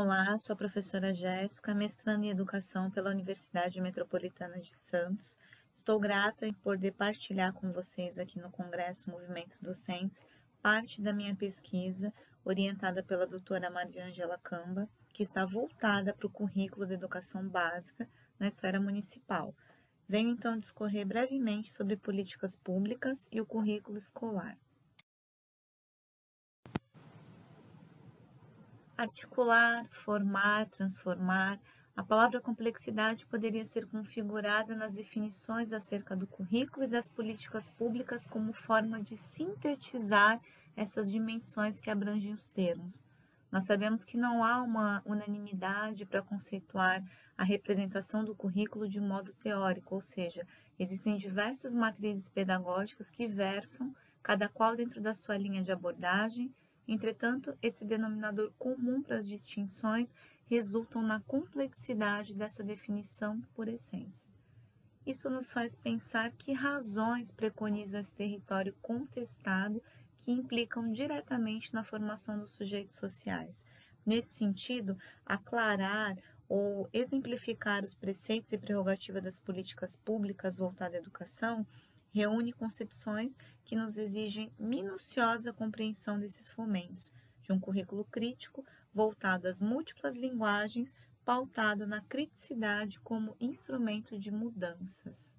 Olá, sou a professora Jéssica, mestranda em Educação pela Universidade Metropolitana de Santos. Estou grata em poder partilhar com vocês aqui no Congresso Movimentos Docentes parte da minha pesquisa, orientada pela doutora Mariângela Camba, que está voltada para o currículo de educação básica na esfera municipal. Venho então discorrer brevemente sobre políticas públicas e o currículo escolar. Articular, formar, transformar. A palavra complexidade poderia ser configurada nas definições acerca do currículo e das políticas públicas como forma de sintetizar essas dimensões que abrangem os termos. Nós sabemos que não há uma unanimidade para conceituar a representação do currículo de modo teórico, ou seja, existem diversas matrizes pedagógicas que versam, cada qual dentro da sua linha de abordagem. Entretanto, esse denominador comum para as distinções resultam na complexidade dessa definição por essência. Isso nos faz pensar que razões preconizam esse território contestado que implicam diretamente na formação dos sujeitos sociais. Nesse sentido, aclarar ou exemplificar os preceitos e prerrogativas das políticas públicas voltadas à educação reúne concepções que nos exigem minuciosa compreensão desses fomentos, de um currículo crítico voltado às múltiplas linguagens, pautado na criticidade como instrumento de mudanças.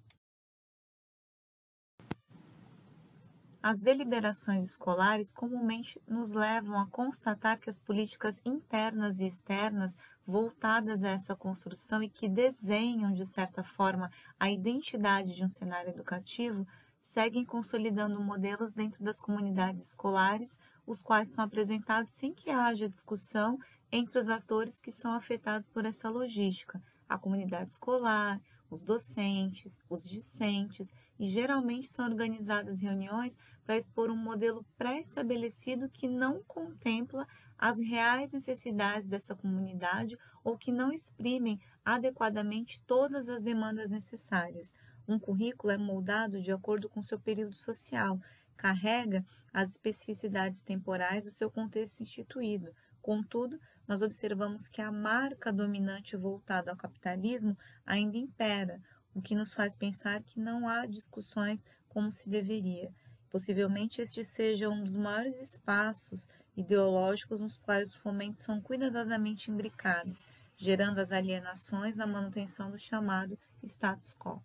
As deliberações escolares comumente nos levam a constatar que as políticas internas e externas voltadas a essa construção e que desenham, de certa forma, a identidade de um cenário educativo, seguem consolidando modelos dentro das comunidades escolares, os quais são apresentados sem que haja discussão entre os atores que são afetados por essa logística, a comunidade escolar, os docentes, os discentes, e geralmente são organizadas reuniões para expor um modelo pré-estabelecido que não contempla as reais necessidades dessa comunidade ou que não exprimem adequadamente todas as demandas necessárias. Um currículo é moldado de acordo com seu período social, carrega as especificidades temporais do seu contexto instituído. Contudo, nós observamos que a marca dominante voltada ao capitalismo ainda impera, o que nos faz pensar que não há discussões como se deveria. Possivelmente este seja um dos maiores espaços ideológicos nos quais os fomentos são cuidadosamente imbricados, gerando as alienações na manutenção do chamado status quo.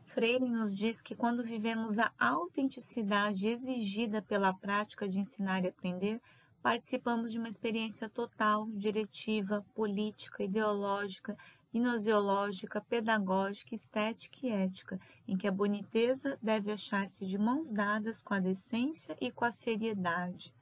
Freire nos diz que quando vivemos a autenticidade exigida pela prática de ensinar e aprender, participamos de uma experiência total, diretiva, política, ideológica, gnoseológica, pedagógica, estética e ética, em que a boniteza deve achar-se de mãos dadas com a decência e com a seriedade.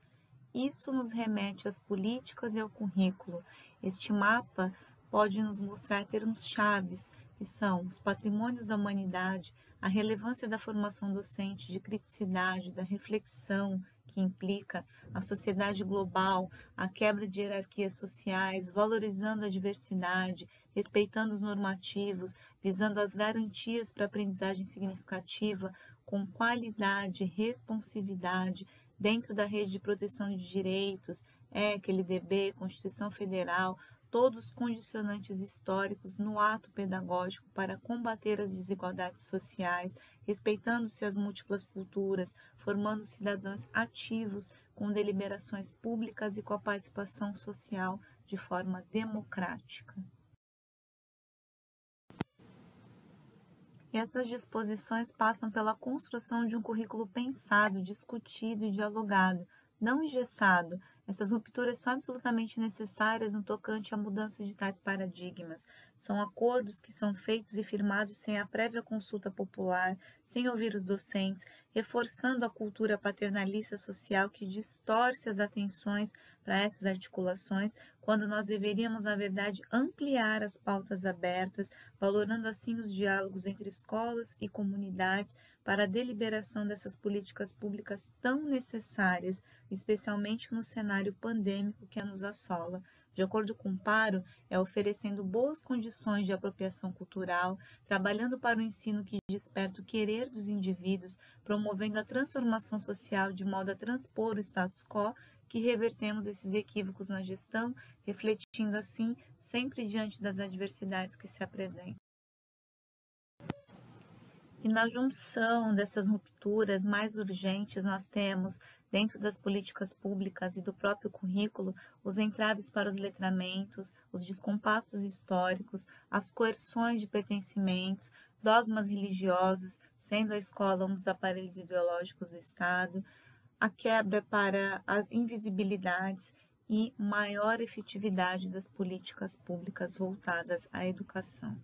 Isso nos remete às políticas e ao currículo. Este mapa pode nos mostrar termos chaves, que são os patrimônios da humanidade, a relevância da formação docente, de criticidade, da reflexão, que implica a sociedade global, a quebra de hierarquias sociais, valorizando a diversidade, respeitando os normativos, visando as garantias para a aprendizagem significativa, com qualidade, responsividade, dentro da rede de proteção de direitos, ECA, LDB, Constituição Federal, todos os condicionantes históricos no ato pedagógico para combater as desigualdades sociais, respeitando-se as múltiplas culturas, formando cidadãos ativos com deliberações públicas e com a participação social de forma democrática. E essas disposições passam pela construção de um currículo pensado, discutido e dialogado, não engessado. Essas rupturas são absolutamente necessárias no tocante à mudança de tais paradigmas. São acordos que são feitos e firmados sem a prévia consulta popular, sem ouvir os docentes, reforçando a cultura paternalista social que distorce as atenções para essas articulações, quando nós deveríamos, na verdade, ampliar as pautas abertas, valorando assim os diálogos entre escolas e comunidades para a deliberação dessas políticas públicas tão necessárias, especialmente no cenário pandêmico que nos assola. De acordo com o Paro, é oferecendo boas condições de apropriação cultural, trabalhando para o ensino que desperta o querer dos indivíduos, promovendo a transformação social de modo a transpor o status quo, que revertemos esses equívocos na gestão, refletindo assim sempre diante das adversidades que se apresentam. E na junção dessas rupturas mais urgentes, nós temos, dentro das políticas públicas e do próprio currículo, os entraves para os letramentos, os descompassos históricos, as coerções de pertencimentos, dogmas religiosos, sendo a escola um dos aparelhos ideológicos do Estado, a quebra para as invisibilidades e maior efetividade das políticas públicas voltadas à educação.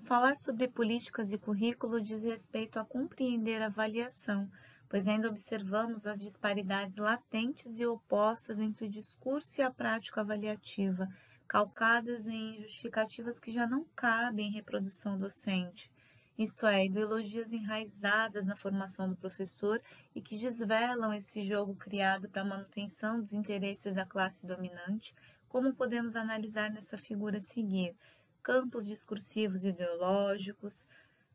Falar sobre políticas e currículo diz respeito a compreender a avaliação, pois ainda observamos as disparidades latentes e opostas entre o discurso e a prática avaliativa, calcadas em justificativas que já não cabem em reprodução docente, isto é, ideologias enraizadas na formação do professor e que desvelam esse jogo criado para a manutenção dos interesses da classe dominante, como podemos analisar nessa figura a seguir. Campos discursivos e ideológicos,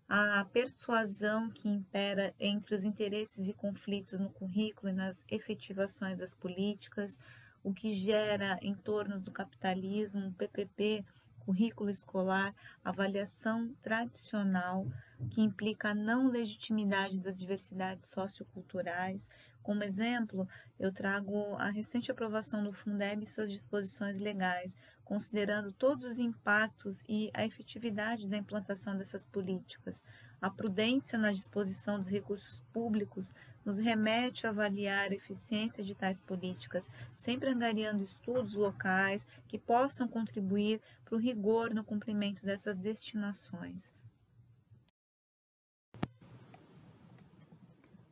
a persuasão que impera entre os interesses e conflitos no currículo e nas efetivações das políticas, o que gera em torno do capitalismo, PPP, currículo escolar, avaliação tradicional, que implica a não legitimidade das diversidades socioculturais. Como exemplo, eu trago a recente aprovação do Fundeb e suas disposições legais, considerando todos os impactos e a efetividade da implantação dessas políticas. A prudência na disposição dos recursos públicos nos remete a avaliar a eficiência de tais políticas, sempre angariando estudos locais que possam contribuir para o rigor no cumprimento dessas destinações.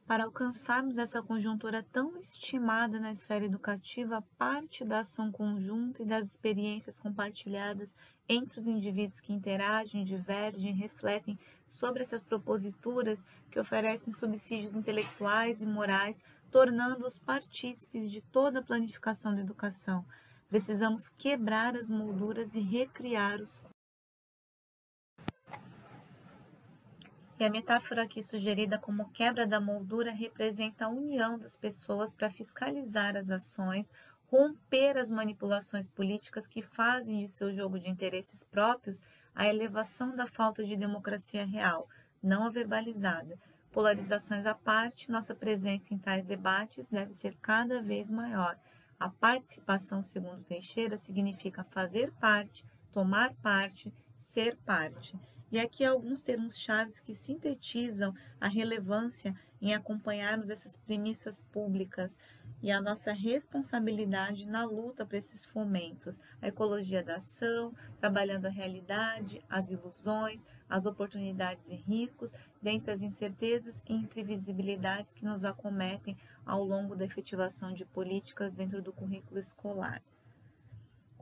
Para alcançarmos essa conjuntura tão estimada na esfera educativa, parte da ação conjunta e das experiências compartilhadas entre os indivíduos que interagem, divergem e refletem sobre essas proposituras que oferecem subsídios intelectuais e morais, tornando-os partícipes de toda a planificação da educação. Precisamos quebrar as molduras e recriar os. E a metáfora aqui sugerida como quebra da moldura representa a união das pessoas para fiscalizar as ações, romper as manipulações políticas que fazem de seu jogo de interesses próprios a elevação da falta de democracia real, não a verbalizada. Polarizações à parte, nossa presença em tais debates deve ser cada vez maior. A participação, segundo Teixeira, significa fazer parte, tomar parte, ser parte. E aqui alguns termos chaves que sintetizam a relevância em acompanharmos essas premissas públicas e a nossa responsabilidade na luta para esses fomentos. A ecologia da ação, trabalhando a realidade, as ilusões, as oportunidades e riscos, dentre as incertezas e imprevisibilidades que nos acometem ao longo da efetivação de políticas dentro do currículo escolar.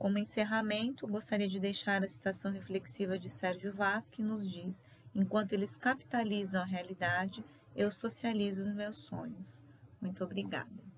Como encerramento, gostaria de deixar a citação reflexiva de Sérgio Vaz, que nos diz: enquanto eles capitalizam a realidade, eu socializo os meus sonhos. Muito obrigada.